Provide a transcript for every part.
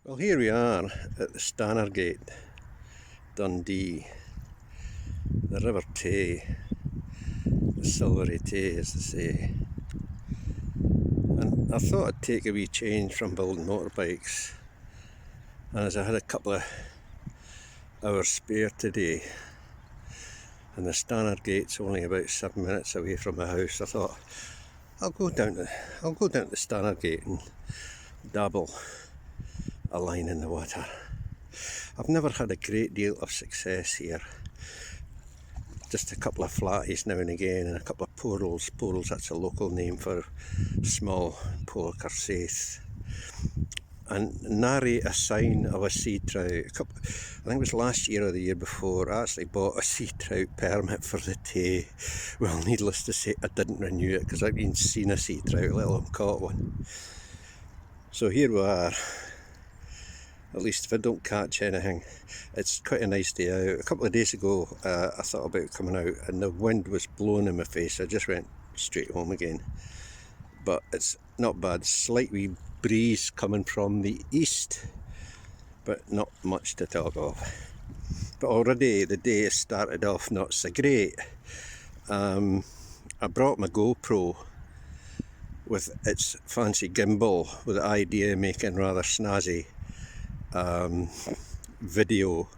Well, here we are at the Stannergate, Dundee, the River Tay, the Silvery Tay as they say. And I thought I'd take a wee change from building motorbikes, and as I had a couple of hours spare today and the Stannergate's only about 7 minutes away from my house, I thought I'll go down to the Stannergate and dabble a line in the water. I've never had a great deal of success here. Just a couple of flatties now and again, and a couple of porals. Porals, that's a local name for small polar carcass. And nary a sign of a sea trout. I think it was last year or the year before, I actually bought a sea trout permit for the Tay. Well, needless to say, I didn't renew it because I've been seen a sea trout, let alone caught one. So here we are. At least if I don't catch anything, it's quite a nice day out. A couple of days ago I thought about coming out and the wind was blowing in my face. I just went straight home again. But it's not bad. Slight wee breeze coming from the east, but not much to talk of. But already the day has started off not so great. I brought my GoPro with its fancy gimbal with the idea of making rather snazzy video.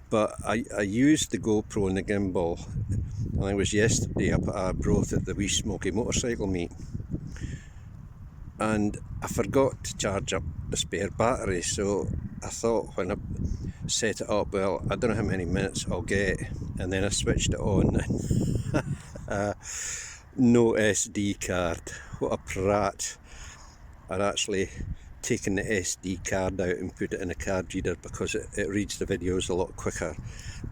But I used the GoPro and the gimbal, and it was yesterday up at Arbroath at the wee smoky motorcycle meet, and I forgot to charge up the spare battery, so I thought when I set it up, well, I don't know how many minutes I'll get, and then I switched it on and no SD card. What a prat. I'd actually taken the SD card out and put it in a card reader because it reads the videos a lot quicker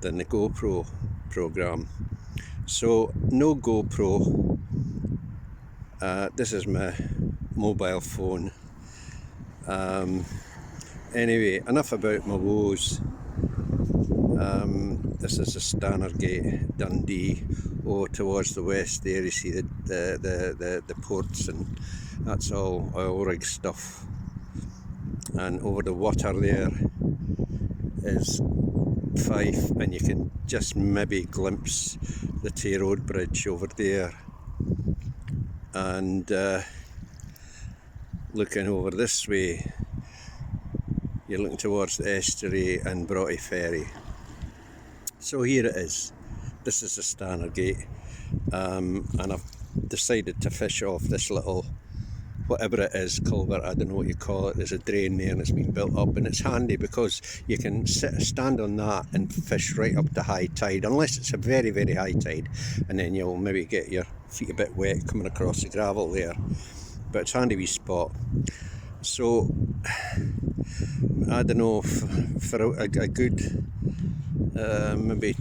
than the GoPro program. So no GoPro. This is my mobile phone. Anyway, enough about my woes. This is the Stannergate, Dundee. Oh, towards the west there you see the ports, and that's all oil rig stuff. And over the water there is Fife, and you can just maybe glimpse the Tay Road Bridge over there. And looking over this way, you're looking towards the estuary and Broughty Ferry. So here it is. This is the Stannergate, and I've decided to fish off this little, whatever it is, culvert, I don't know what you call it. There's a drain there and it's been built up, and it's handy because you can stand on that and fish right up to high tide, unless it's a very, very high tide, and then you'll maybe get your feet a bit wet coming across the gravel there. But it's a handy wee spot. So I don't know, for a good maybe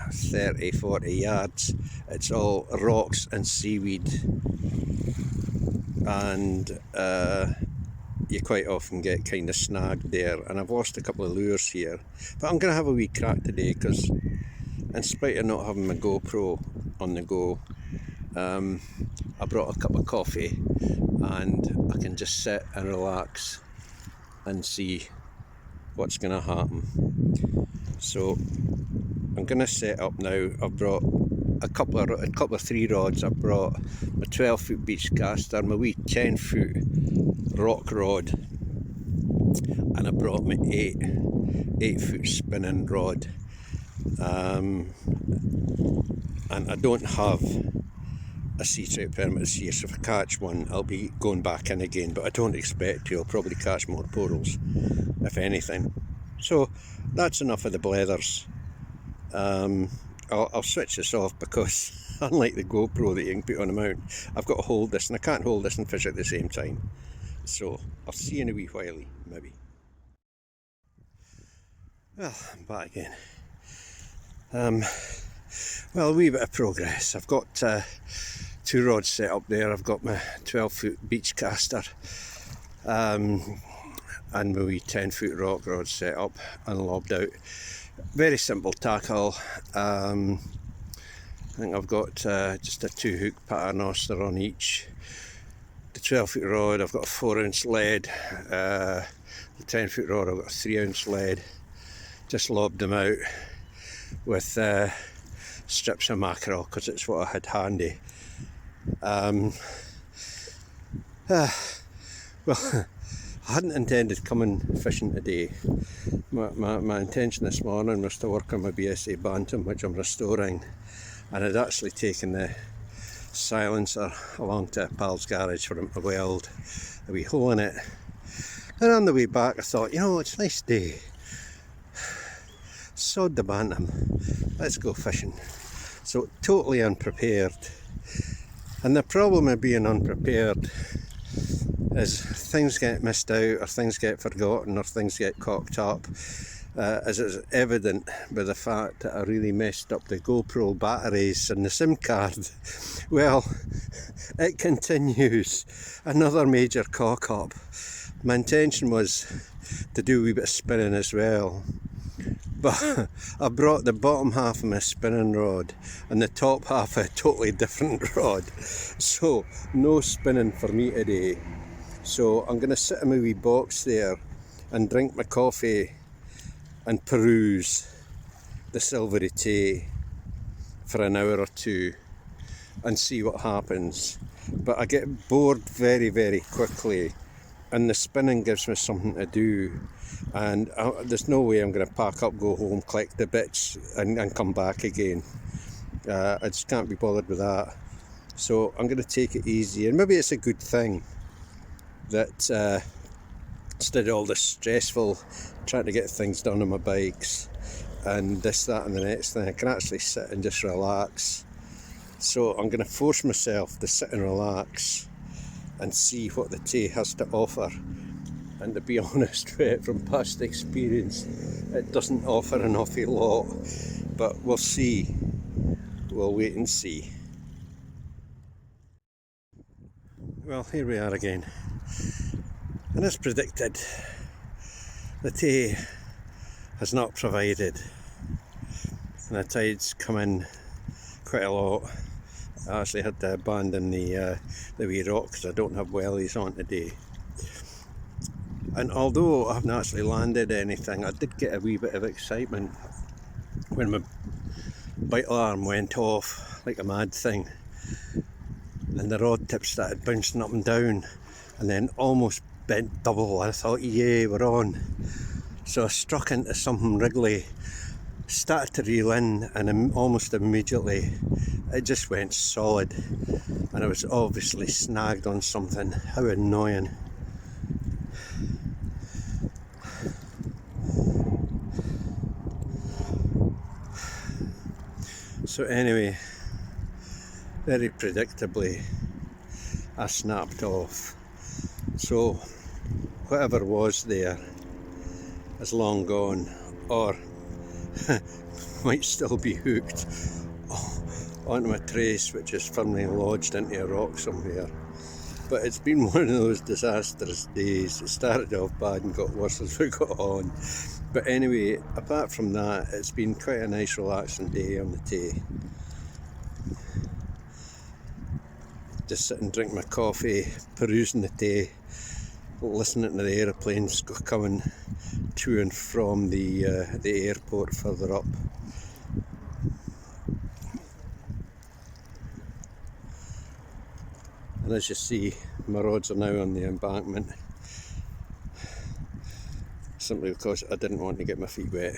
30-40 yards, it's all rocks and seaweed, and you quite often get kind of snagged there. And I've lost a couple of lures here, but I'm going to have a wee crack today because in spite of not having my GoPro on the go, I brought a cup of coffee and I can just sit and relax and see what's going to happen. So I'm going to set up now. I've brought a couple of 3 rods. I've brought my 12-foot beach caster, my wee 10-foot rock rod, and I brought my 8-foot spinning rod. And I don't have a sea trout permit this year, so if I catch one I'll be going back in again, but I don't expect to. I'll probably catch more porals, if anything. So that's enough of the blethers. I'll switch this off because unlike the GoPro that you can put on a mount, I've got to hold this, and I can't hold this and fish at the same time. So I'll see you in a wee while, maybe. Well, I'm back again. Well, a wee bit of progress. I've got 2 rods set up there. I've got my 12-foot beach caster and my wee 10-foot rock rod set up and lobbed out. Very simple tackle. I think I've got just a 2-hook paternoster on each. the 12-foot rod, I've got a 4-ounce lead. The 10-foot rod, I've got a 3-ounce lead. Just lobbed them out with strips of mackerel because it's what I had handy. Well, I hadn't intended coming fishing today. My intention this morning was to work on my BSA Bantam, which I'm restoring, and I'd actually taken the silencer along to a pal's garage for him to weld a wee hole in it. And on the way back I thought, you know, it's a nice day, sod the Bantam, let's go fishing. So totally unprepared. And the problem of being unprepared is things get missed out, or things get forgotten, or things get cocked up, as is evident by the fact that I really messed up the GoPro batteries and the SIM card. Well, it continues. Another major cock up. My intention was to do a wee bit of spinning as well, but I brought the bottom half of my spinning rod and the top half a totally different rod, so no spinning for me today. So I'm going to sit in my wee box there and drink my coffee and peruse the Silvery Tay for an hour or two and see what happens. But I get bored very, very quickly, and the spinning gives me something to do, and there's no way I'm going to pack up, go home, collect the bits and come back again. I just can't be bothered with that. So I'm going to take it easy, and maybe it's a good thing that instead of all this stressful trying to get things done on my bikes and this, that and the next thing, I can actually sit and just relax. So I'm going to force myself to sit and relax and see what the Tay has to offer. And to be honest with it, from past experience, it doesn't offer an awful lot, but we'll see. We'll wait and see. Well, here we are again. And as predicted, the Tay has not provided, and the tide's come in quite a lot. I actually had to abandon the wee rock because I don't have wellies on today. And although I haven't actually landed anything, I did get a wee bit of excitement when my bite alarm went off like a mad thing, and the rod tip started bouncing up and down, and then almost bent double. I thought, yay, we're on. So I struck into something wriggly, started to reel in, and almost immediately it just went solid, and I was obviously snagged on something. How annoying. So anyway, very predictably I snapped off. So whatever was there is long gone, or might still be hooked onto a trace which is firmly lodged into a rock somewhere. But it's been one of those disastrous days. It started off bad and got worse as we got on. But anyway, apart from that, it's been quite a nice relaxing day on the Tay. Just sit and drink my coffee, perusing the Tay, listening to the aeroplanes coming to and from the airport further up. And as you see, my rods are now on the embankment, simply because I didn't want to get my feet wet,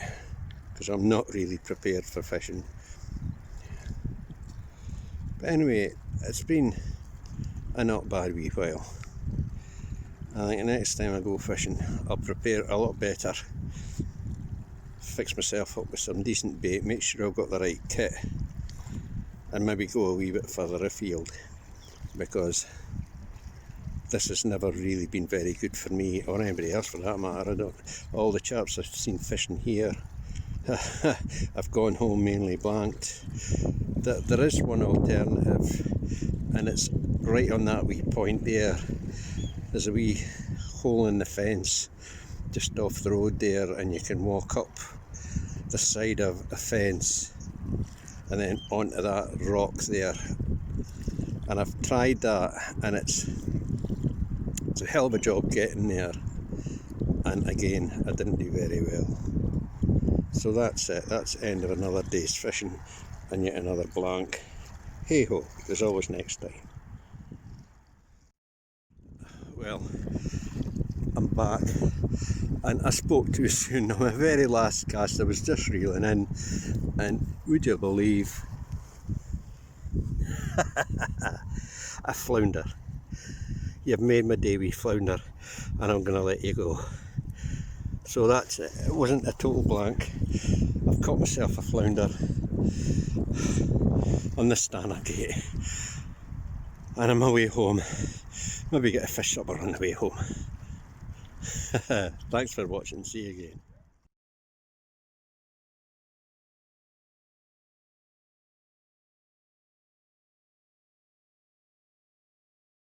because I'm not really prepared for fishing. But anyway, it's been a not bad wee while. I think the next time I go fishing, I'll prepare a lot better, fix myself up with some decent bait, make sure I've got the right kit, and maybe go a wee bit further afield, because this has never really been very good for me, or anybody else for that matter. I don't, all the chaps I've seen fishing here I've gone home mainly blanked. There is one alternative, and it's right on that wee point there. There's a wee hole in the fence just off the road there, and you can walk up the side of a fence and then onto that rock there. And I've tried that, and it's It's a hell of a job getting there, and again I didn't do very well. So that's it, that's the end of another day's fishing and yet another blank. Hey ho, there's always next time. Well, I'm back, and I spoke too soon. On my very last cast I was just reeling in, and would you believe a flounder. You've made my day wee flounder, and I'm going to let you go. So that's it. It wasn't a total blank. I've caught myself a flounder on the Stannergate, and on my way home, maybe get a fish supper on the way home. Thanks for watching. See you again.